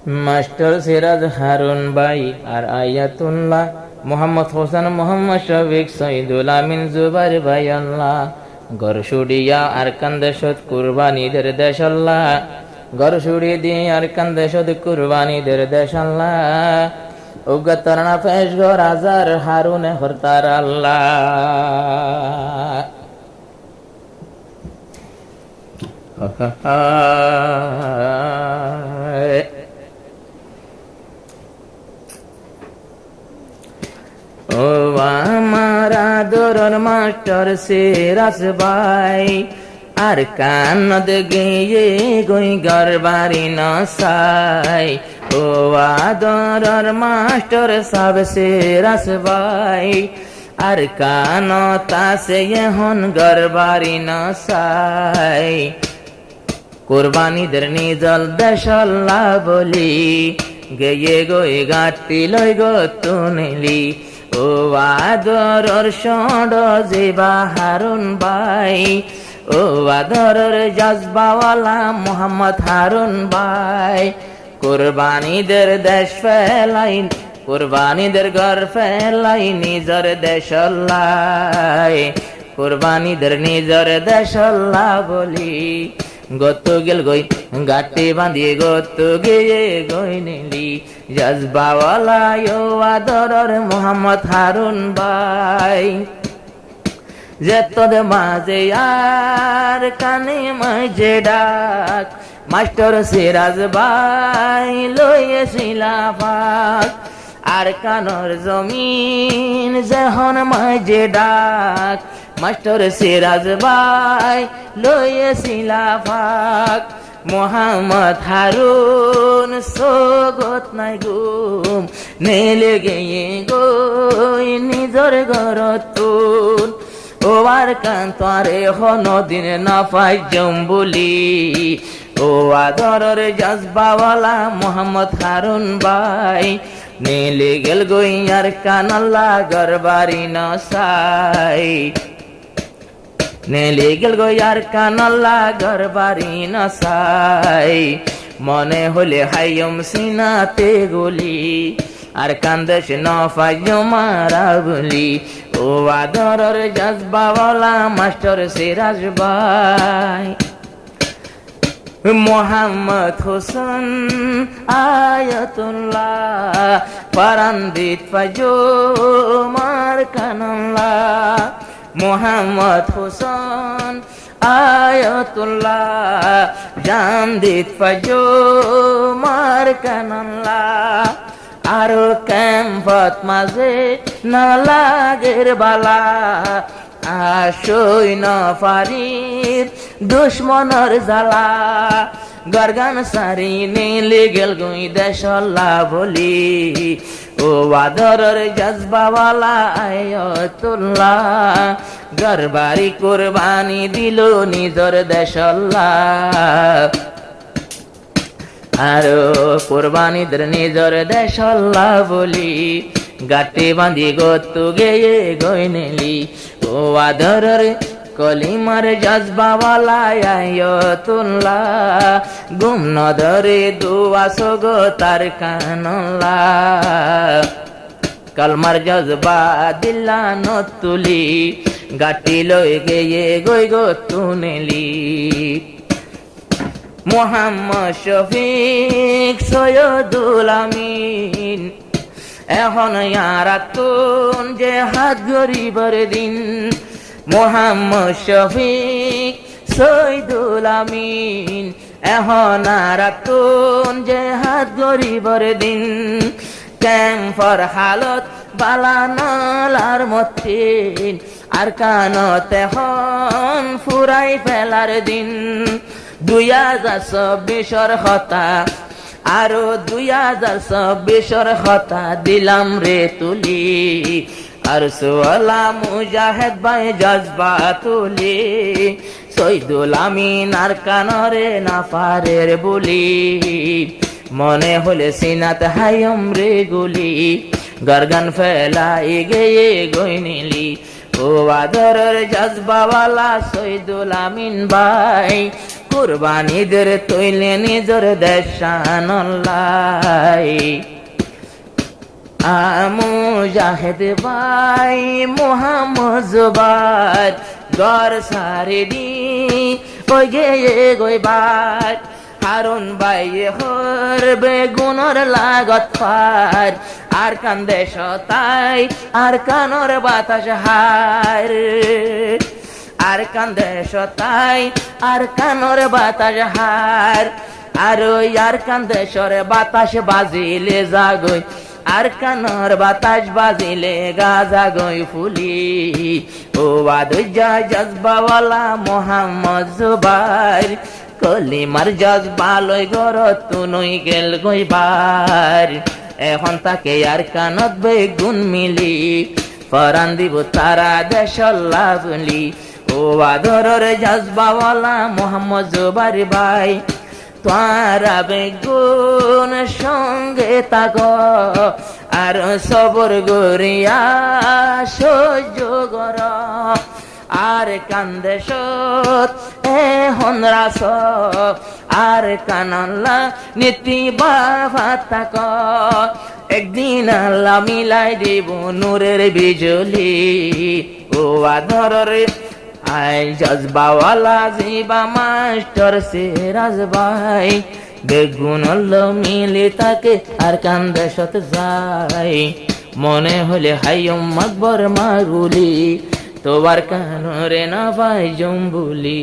Master Siraj Harun ভাই আর Ayatollah, Mohammad Hossain, Mohammad Shafiq, Saidul আমিন, জুবাইর ভাই আল্লাহ। গরসুড়িয়া আর কান্দেশত কুরবানিদের দেশ আল্লাহ, গরসুড়ি দিয়ে আর কান্দেশত কুরবানিদের দেশ আল্লাহ। উগতরণা পেশ গর আজার হারুনে হরতার আল্লাহ। ও আমার আদরের মাস্টার সিরাজ ভাই আর কানদ গিয়ে গই গরবারি নসাই। ও আদরের মাস্টার সাব সিরাজ ভাই আর কানতা সে হন গরবারি নসাই। কুরবানিদের নিজল দেশাল্লা বলি গেয়ে গই গাটি লই গো তুনিলি। ও আদরের ষড় জিবা হারুন ভাই, ও আদরের জজবাওয়ালা মোহাম্মদ হারুন ভাই। কুরবানিদের দেশ ফেলাই, কুরবানিদের ঘর ফেলাই নিজর দেশাল্লাই। কুরবানিদের নিজর দেশাল্লা বলি গত গেল গই গাটি বাঁধিয়ে গত গিয়ে গই নিলি। জজবাওয়ালা ও আদরের মোহাম্মদ হারুন ভাই, যে তোদের মাঝে আর কানে মাঝে ডাক মাস্টার সিরাজ ভাই লইয়েছিলা ভাগ। আর কানর জমিন যখন মাঝে ডাক মাস্টার সিরাজ ভাই লইয়েছিলা ভাগ। মোহাম্মদ হারুন সোগত নাই গুম নেলে গিয়ে গই নিজর ঘরতুন। ও আর কান্তরে হনদিন না পাই জম্বুলি। ও আদরের জজবাওয়ালা মোহাম্মদ হারুন ভাই নেলে গেল গই আর কানাল্লা গরবারি নসাই। নেলে গেল গই আর কানাল্লা গরবারি নসাই। মনে হলে হাইয়ম সিনাতে গুলি আর কান্দেশ নফাই মারা বলি। ও আদরের জজবাওয়ালা মাস্টার সিরাজ ভাই, মোহাম্মদ হোসেন আয়াতুল্লাহ পারান্দিত ফাজো মার কানাল্লাহ। মোহাম্মদ হোসেন আয়াতুল্লাহ জানদিত ফাজো মার কানাল্লাহ। আরো ক্যাম্পত মাঝে না লাগের বালা আসই না ফারির দুশ্মনর জ্বালা। গরগান সারি নেলে গেল গুই দেশাল্লা বলি। ও আদরের জজবাওয়ালা আয়াতুল্লাহ গরবারি কুরবানি দিল নিজর দেশাল্লা। আরো কুরবানিদের নিজর দেশাল্লা বলি গাটি বাঁধি গত গেয়ে গই নেলি। ও আদরের কলিমার জজবাওয়ালা আয়াতুল্লাহ গুম নদরে দুয়া সগো তার কানল্লা। কালমার জজবা দিল্লা নতুলি গাটি লই গেয়ে গই গো তুনেলি। মোহাম্মদ শফিক, সৈয়দুল আমিন এখন ইয়ারাতুন যে হাত গরিবর দিন। মোহাম্মদ শফিক, সৈয়দুল আমিন এখন আরাতুন যে হাত গরিবর দিন। ক্যাম্পর হালত বালানালার মতিন আর কানত এখন ফুরাই ফেলার দিন। 2024 কথা আরো 2024 কথা দিলাম রে তুলি। আর সোয়ালা মুজাহেদ ভাই জজবা তুলি। সৈদুল আমিন আর কানরে না পারের বলি। মনে হলে সিনাত হায়ম রে গুলি গরগান ফেলাই গিয়ে গই নিলি। ও আদরের জজবাওয়ালা সৈদুল আমিন ভাই কুরবানিদের তৈলে নিজর দেশানল্লাই মুজাহিদ ভাই মোহাম্মদ জুবাইর ঘর সারি দি ওই গে গইবার হারুন ভাই হরবে গুণর লাগত পার আর কান্দে সতাই আর কানর বাতাস হার আর কান্দে সতাই আর কানর বাতাস হার আর ওই আর কান্দে সরে বাতাস বাজিলে জাগই আর কানর বাতাস বাজিলে গাজা গই ফুলি ও আদুজা জজবাওয়ালা মোহাম্মদ জুবাইর কলিমার জজবা লই ঘর তুনই গেল গইবার এখন তাকে আর কানত বেগুন মিলি ফরান দিব তারা দেশল্লা বলি ও আদরের জজবাওয়ালা মোহাম্মদ জুবাইর ভাই তারা বেগুন সঙ্গে তাক আর সবর গরিয়া সহ্য কর আর কান্দে সত এখন রাস আর কানাল্লা নীতি বাবা তাক একদিন আল্লাহ মিলাই দিব নূরের বিজলি ও আধরের আই জজবাওয়ালা জিবা মাস্টার সিরাজ ভাই বেগুন মিলে তাকে আর কান্দে সত যাই মনে হলে হাইয়ম আকবর মাগুলি তোবার কানরে না ভাই জম্বুলি।